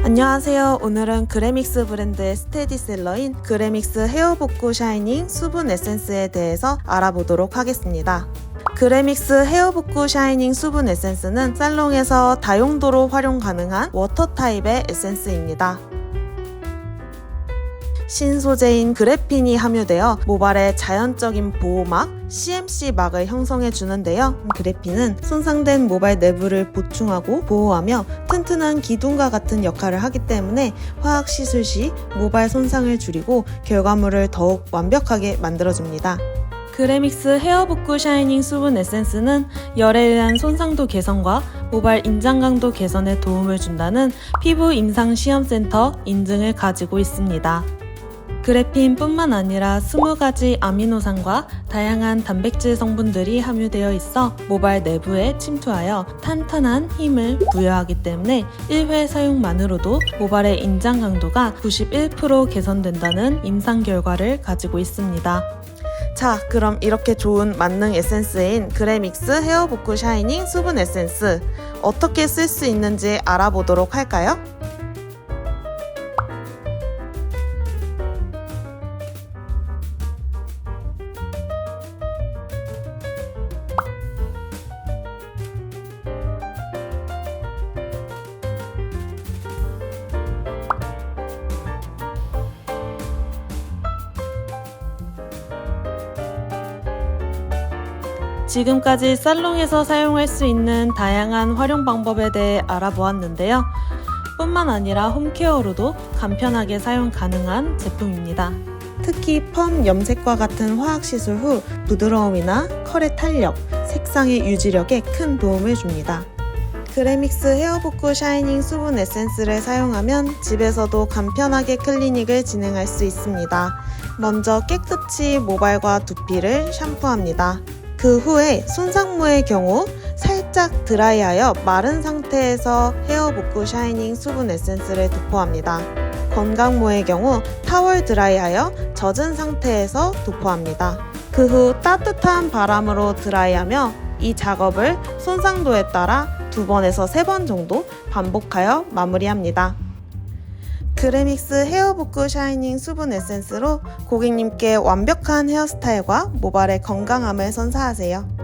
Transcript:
안녕하세요. 오늘은 그레믹스 브랜드의 스테디셀러인 그레믹스 헤어 복구 샤이닝 수분 에센스에 대해서 알아보도록 하겠습니다. 그레믹스 헤어 복구 샤이닝 수분 에센스는 살롱에서 다용도로 활용 가능한 워터 타입의 에센스입니다. 신소재인 그래핀이 함유되어 모발에 자연적인 보호막, CMC 막을 형성해 주는데요. 그래핀은 손상된 모발 내부를 보충하고 보호하며 튼튼한 기둥과 같은 역할을 하기 때문에 화학 시술 시 모발 손상을 줄이고 결과물을 더욱 완벽하게 만들어줍니다. 그레믹스 헤어 복구 샤이닝 수분 에센스는 열에 의한 손상도 개선과 모발 인장 강도 개선에 도움을 준다는 피부 임상 시험센터 인증을 가지고 있습니다. 그래핀뿐만 아니라 20가지 아미노산과 다양한 단백질 성분들이 함유되어 있어 모발 내부에 침투하여 탄탄한 힘을 부여하기 때문에 1회 사용만으로도 모발의 인장 강도가 91% 개선된다는 임상 결과를 가지고 있습니다. 자, 그럼 이렇게 좋은 만능 에센스인 그레믹스 헤어 복구 샤이닝 수분 에센스 어떻게 쓸 수 있는지 알아보도록 할까요? 지금까지 살롱에서 사용할 수 있는 다양한 활용 방법에 대해 알아보았는데요. 뿐만 아니라 홈케어로도 간편하게 사용 가능한 제품입니다. 특히 펌 염색과 같은 화학시술 후 부드러움이나 컬의 탄력, 색상의 유지력에 큰 도움을 줍니다. 그레믹스 헤어 복구 샤이닝 수분 에센스를 사용하면 집에서도 간편하게 클리닉을 진행할 수 있습니다. 먼저 깨끗이 모발과 두피를 샴푸합니다. 그 후에 손상모의 경우 살짝 드라이하여 마른 상태에서 헤어 복구 샤이닝 수분 에센스를 도포합니다. 건강모의 경우 타월 드라이하여 젖은 상태에서 도포합니다. 그 후 따뜻한 바람으로 드라이하며 이 작업을 손상도에 따라 2번에서 3번 정도 반복하여 마무리합니다. 그레믹스 헤어 복구 샤이닝 수분 에센스로 고객님께 완벽한 헤어스타일과 모발의 건강함을 선사하세요.